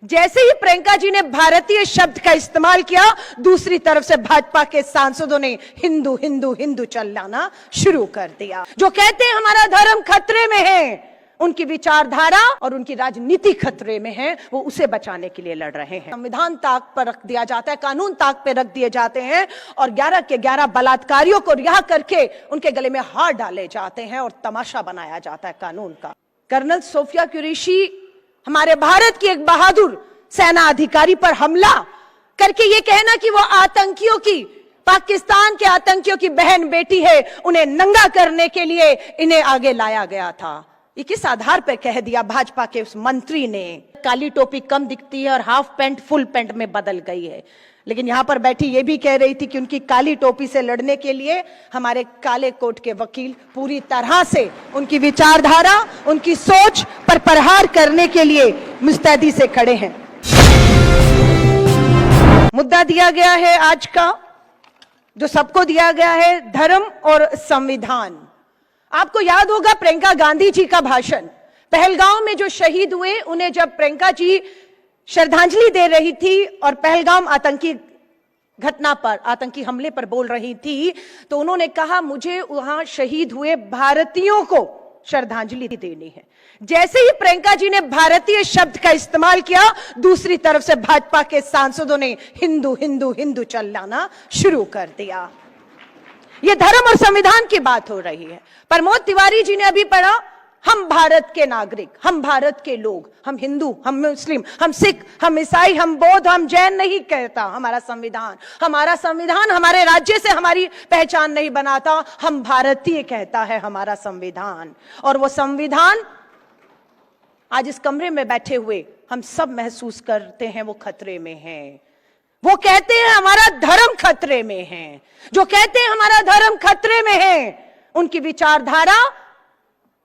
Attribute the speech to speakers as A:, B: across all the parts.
A: जैसे ही प्रियंका जी ने भारतीय शब्द का इस्तेमाल किया, दूसरी तरफ से भाजपा के सांसदों ने हिंदू हिंदू हिंदू चिल्लाना शुरू कर दिया। जो कहते हैं हमारा धर्म खतरे में है, उनकी विचारधारा और उनकी राजनीति खतरे में है, वो उसे बचाने के लिए लड़ रहे हैं। संविधान ताक पर रख दिया जाता है, कानून ताक पर रख दिए जाते हैं और 11 के 11 बलात्कारियों को रिहा करके उनके गले में हार डाले जाते हैं और तमाशा बनाया जाता है कानून का। कर्नल सोफिया कुरैशी हमारे भारत की एक बहादुर सेना अधिकारी पर हमला करके ये कहना कि वो आतंकियों की, पाकिस्तान के आतंकियों की बहन बेटी है, उन्हें नंगा करने के लिए इन्हें आगे लाया गया था। ये किस आधार पर कह दिया भाजपा के उस मंत्री ने? काली टोपी कम दिखती है और हाफ पैंट फुल पैंट में बदल गई है, लेकिन यहां पर बैठी ये भी कह रही थी कि उनकी काली टोपी से लड़ने के लिए हमारे काले कोट के वकील पूरी तरह से उनकी विचारधारा, उनकी सोच पर प्रहार करने के लिए मुस्तैदी से खड़े हैं। मुद्दा दिया गया है आज का, जो सबको दिया गया है, धर्म और संविधान। आपको याद होगा प्रियंका गांधी जी का भाषण, पहलगांव में जो शहीद हुए उन्हें जब प्रियंका जी श्रद्धांजलि दे रही थी और पहलगाम आतंकी घटना पर, आतंकी हमले पर बोल रही थी, तो उन्होंने कहा मुझे वहां शहीद हुए भारतीयों को श्रद्धांजलि देनी है। जैसे ही प्रियंका जी ने भारतीय शब्द का इस्तेमाल किया, दूसरी तरफ से भाजपा के सांसदों ने हिंदू हिंदू हिंदू चिल्लाना शुरू कर दिया। यह धर्म और संविधान की बात हो रही है। प्रमोद तिवारी जी ने अभी पढ़ा, हम भारत के नागरिक, हम भारत के लोग, हम हिंदू, हम मुस्लिम, हम सिख, हम ईसाई, हम बौद्ध, हम जैन नहीं कहता हमारा संविधान। हमारा संविधान हमारे राज्य से हमारी पहचान नहीं बनाता, हम भारतीय कहता है हमारा संविधान। और वो संविधान आज इस कमरे में बैठे हुए हम सब महसूस करते हैं वो खतरे में है। वो कहते हैं हमारा धर्म खतरे में है। जो कहते हैं हमारा धर्म खतरे में है, उनकी विचारधारा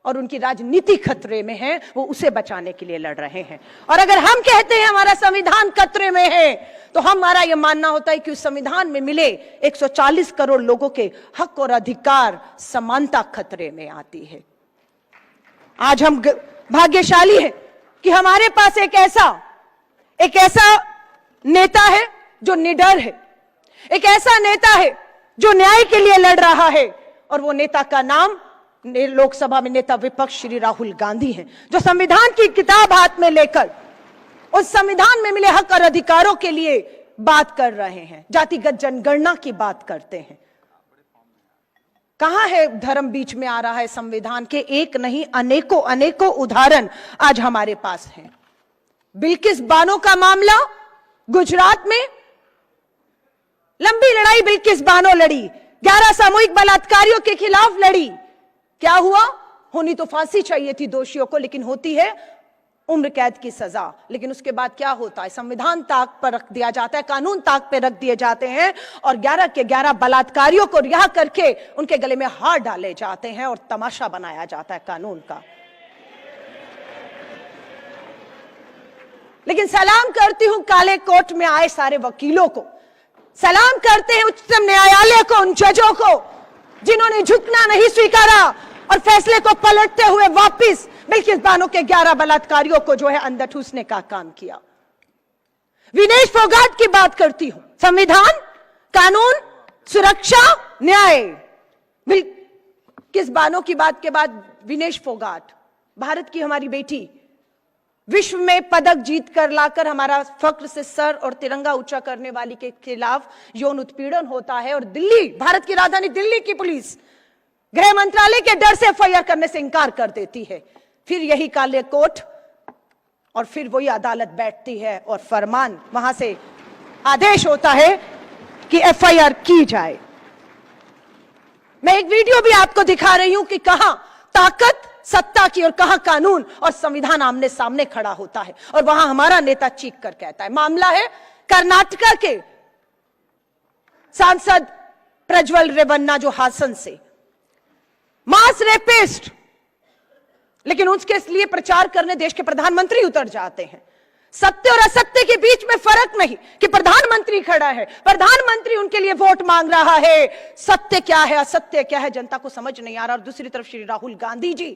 A: और उनकी राजनीति खतरे में है, वो उसे बचाने के लिए लड़ रहे हैं। और अगर हम कहते हैं हमारा संविधान खतरे में है, तो हमारा यह मानना होता है कि उस संविधान में मिले 140 करोड़ लोगों के हक और अधिकार, समानता खतरे में आती है। आज हम भाग्यशाली हैं कि हमारे पास एक ऐसा नेता है जो निडर है, एक ऐसा नेता है जो न्याय के लिए लड़ रहा है, और वो नेता का नाम लोकसभा में नेता विपक्ष श्री राहुल गांधी हैं, जो संविधान की किताब हाथ में लेकर उस संविधान में मिले हक और अधिकारों के लिए बात कर रहे हैं, जातिगत जनगणना की बात करते हैं। कहां है धर्म बीच में आ रहा है? संविधान के एक नहीं अनेकों अनेकों उदाहरण आज हमारे पास हैं। बिल्किस बानो का मामला, गुजरात में लंबी लड़ाई बिल्किस बानो लड़ी, 11 सामूहिक बलात्कारियों के खिलाफ लड़ी। क्या हुआ? होनी तो फांसी चाहिए थी दोषियों को, लेकिन होती है उम्र कैद की सजा। लेकिन उसके बाद क्या होता है? संविधान ताक पर रख दिया जाता है, कानून ताक पर रख दिए जाते हैं और 11 के 11 बलात्कारियों को रिहा करके उनके गले में हार डाले जाते हैं और तमाशा बनाया जाता है कानून का। लेकिन सलाम करती हूं काले कोट में आए सारे वकीलों को, सलाम करते हैं उच्चतम न्यायालय को, उन जजों को जिन्होंने झुकना नहीं स्वीकारा और फैसले को पलटते हुए वापस बिल्किस बानो के 11 बलात्कारियों को जो है अंदर ठूसने का काम किया। विनेश फोगाट की बात करती हूं, संविधान, कानून, सुरक्षा, न्याय। बिल्किस बानो की बात के बाद विनेश फोगाट, भारत की हमारी बेटी, विश्व में पदक जीत कर लाकर हमारा फक्र से सर और तिरंगा ऊंचा करने वाली के खिलाफ यौन उत्पीड़न होता है और दिल्ली, भारत की राजधानी दिल्ली की पुलिस गृह मंत्रालय के डर से एफआईआर करने से इंकार कर देती है। फिर यही काले कोट और फिर वही अदालत बैठती है और फरमान, वहां से आदेश होता है कि एफआईआर की जाए। मैं एक वीडियो भी आपको दिखा रही हूं कि कहां ताकत सत्ता की और कहां कानून और संविधान आमने सामने खड़ा होता है, और वहां हमारा नेता चीख कर कहता है। मामला है कर्नाटका के सांसद प्रज्वल रेवन्ना, जो हासन से मास रेपिस्ट, लेकिन उसके लिए प्रचार करने देश के प्रधानमंत्री उतर जाते हैं। सत्य और असत्य के बीच में फर्क नहीं कि प्रधानमंत्री खड़ा है, प्रधानमंत्री उनके लिए वोट मांग रहा है। सत्य क्या है, असत्य क्या है, जनता को समझ नहीं आ रहा। और दूसरी तरफ श्री राहुल गांधी जी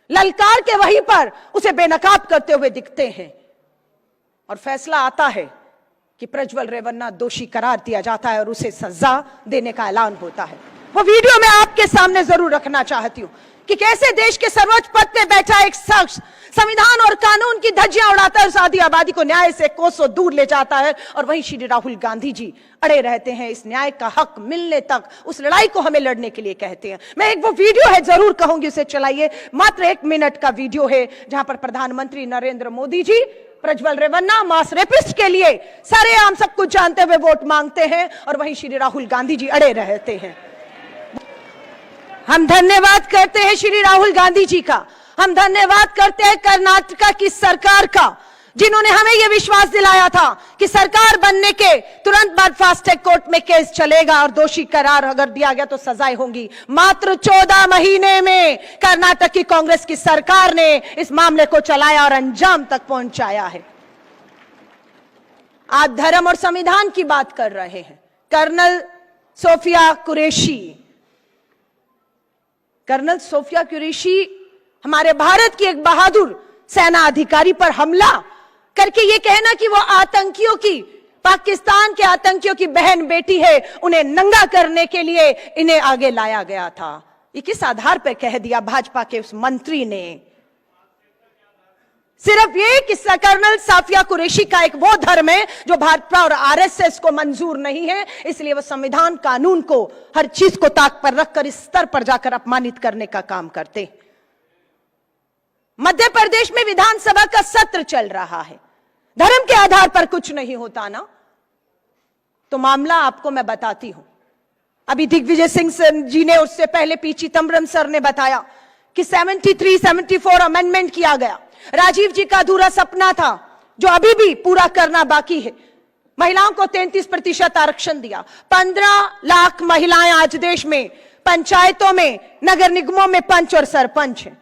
A: ललकार के वहीं पर उसे बेनकाब करते हुए दिखते हैं। और फैसला आता है कि प्रज्वल रेवन्ना दोषी करार दिया जाता है और उसे सजा देने का ऐलान होता है। वो वीडियो मैं आपके सामने जरूर रखना चाहती हूं कि कैसे देश के सर्वोच्च पद पे बैठा एक शख्स संविधान और कानून की धज्जियां उड़ाता है, आधी आबादी को न्याय से कोसों दूर ले जाता है, और वहीं श्री राहुल गांधी जी अड़े रहते हैं इस न्याय का हक मिलने तक। उस लड़ाई को हमें लड़ने के लिए कहते हैं। मैं एक वो वीडियो है जरूर कहूंगी उसे चलाइए, मात्र 1 मिनट का वीडियो है जहां पर प्रधानमंत्री नरेंद्र मोदी जी प्रज्वल रेवन्ना मास रेपिस्ट के लिए सरेआम सब कुछ जानते हुए वोट मांगते हैं, और वहीं श्री राहुल गांधी जी अड़े रहते हैं। हम धन्यवाद करते हैं श्री राहुल गांधी जी का, हम धन्यवाद करते हैं कर्नाटका की सरकार का, जिन्होंने हमें यह विश्वास दिलाया था कि सरकार बनने के तुरंत बाद फास्ट ट्रैक कोर्ट में केस चलेगा और दोषी करार अगर दिया गया तो सजाएं होंगी। मात्र 14 महीने में कर्नाटक की कांग्रेस की सरकार ने इस मामले को चलाया और अंजाम तक पहुंचाया है। आप धर्म और संविधान की बात कर रहे हैं। कर्नल सोफिया कुरैशी हमारे भारत की एक बहादुर सेना अधिकारी पर हमला करके ये कहना कि वो आतंकियों की, पाकिस्तान के आतंकियों की बहन बेटी है, उन्हें नंगा करने के लिए इन्हें आगे लाया गया था। ये किस आधार पर कह दिया भाजपा के उस मंत्री ने? सिर्फ ये कि कर्नल सोफिया कुरैशी का एक वो धर्म है जो भाजपा और आरएसएस को मंजूर नहीं है, इसलिए वो संविधान कानून को हर चीज को ताक पर रखकर इस स्तर पर जाकर अपमानित करने का काम करते। मध्य प्रदेश में विधानसभा का सत्र चल रहा है, धर्म के आधार पर कुछ नहीं होता ना, तो मामला आपको मैं बताती हूं। अभी दिग्विजय सिंह जी ने, उससे पहले पी चिदंबरम सर ने बताया कि 73-74 अमेंडमेंट किया गया। राजीव जी का अधूरा सपना था जो अभी भी पूरा करना बाकी है। महिलाओं को 33% आरक्षण दिया। 15 लाख महिलाएं आज देश में पंचायतों में, नगर निगमों में पंच और सरपंच हैं।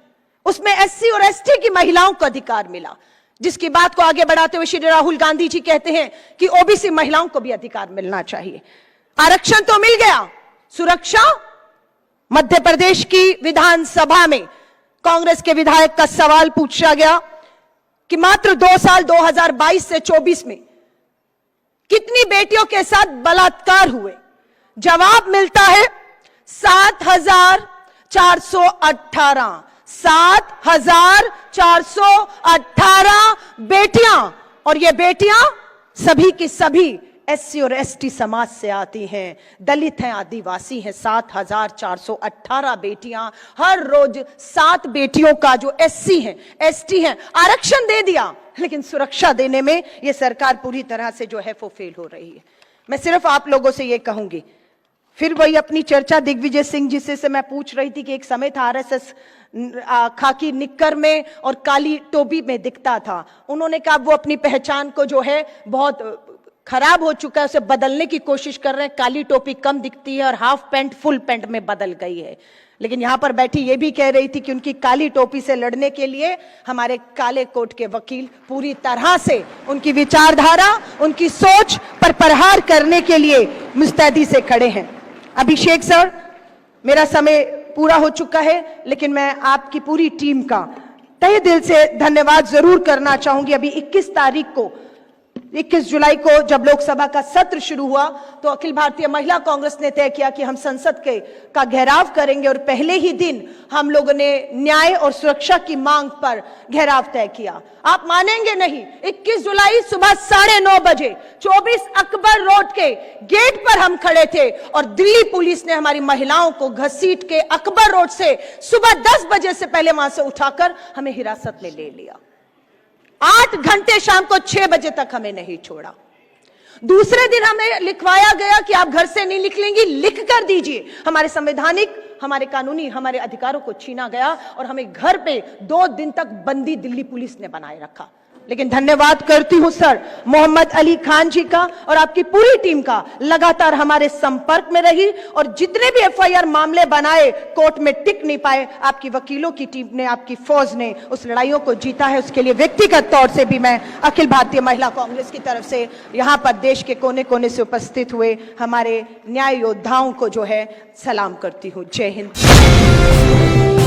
A: उसमें एससी और एसटी की महिलाओं को अधिकार मिला, जिसकी बात को आगे बढ़ाते हुए श्री राहुल गांधी जी कहते हैं कि ओबीसी महिलाओं को भी अधिकार मिलना चाहिए। आरक्षण तो मिल गया, सुरक्षा? मध्य प्रदेश की विधानसभा में कांग्रेस के विधायक का सवाल पूछा गया कि मात्र 2 साल 2022 से 24 में कितनी बेटियों के साथ बलात्कार हुए? जवाब मिलता है 7,418 7,418 बेटियां, और ये बेटियां सभी की सभी एससी और एसटी समाज से आती हैं, दलित हैं, आदिवासी हैं। 7,418 बेटियां, हर रोज 7 बेटियों का जो एससी हैं, एसटी हैं, आरक्षण दे दिया, लेकिन सुरक्षा देने में यह सरकार पूरी तरह से जो है वो फेल हो रही है। मैं सिर्फ आप लोगों से यह कहूंगी, फिर वही अपनी चर्चा दिग्विजय सिंह जी से मैं पूछ रही थी कि एक समय था आरएसएस खाकी निक्कर में और काली टोपी में दिखता था। उन्होंने कहा वो अपनी पहचान को जो है बहुत खराब हो चुका है, उसे बदलने की कोशिश कर रहे हैं। काली टोपी कम दिखती है और हाफ पैंट फुल पैंट में बदल गई है। लेकिन यहां पर बैठी ये भी कह रही थी कि उनकी काली टोपी से लड़ने के लिए हमारे काले कोट के वकील पूरी तरह से उनकी विचारधारा, उनकी सोच पर प्रहार करने के लिए मुस्तैदी से खड़े हैं। अभिषेक सर, मेरा समय पूरा हो चुका है, लेकिन मैं आपकी पूरी टीम का तहे दिल से धन्यवाद जरूर करना चाहूंगी। अभी 21 जुलाई को जब लोकसभा का सत्र शुरू हुआ तो अखिल भारतीय महिला कांग्रेस ने तय किया कि हम संसद का घेराव करेंगे, और पहले ही दिन हम लोगों ने न्याय और सुरक्षा की मांग पर घेराव तय किया। आप मानेंगे नहीं, 21 जुलाई सुबह 9:30 बजे 24 अकबर रोड के गेट पर हम खड़े थे और दिल्ली पुलिस ने हमारी महिलाओं को घसीट के अकबर रोड से सुबह 10 बजे से पहले वहां से उठाकर हमें हिरासत में ले लिया। 8 घंटे शाम को 6 बजे तक हमें नहीं छोड़ा। दूसरे दिन हमें लिखवाया गया कि आप घर से नहीं निकलेंगी, लिख कर दीजिए। हमारे संवैधानिक, हमारे कानूनी, हमारे अधिकारों को छीना गया और हमें घर पे 2 दिन तक बंदी दिल्ली पुलिस ने बनाए रखा। लेकिन धन्यवाद करती हूं सर मोहम्मद अली खान जी का और आपकी पूरी टीम का, लगातार हमारे संपर्क में रही और जितने भी एफआईआर मामले बनाए कोर्ट में टिक नहीं पाए, आपकी वकीलों की टीम ने, आपकी फौज ने उस लड़ाइयों को जीता है। उसके लिए व्यक्तिगत तौर से भी मैं अखिल भारतीय महिला कांग्रेस की तरफ से यहां पर देश के कोने कोने से उपस्थित हुए हमारे न्याय योद्धाओं को जो है सलाम करती हूं। जय हिंद।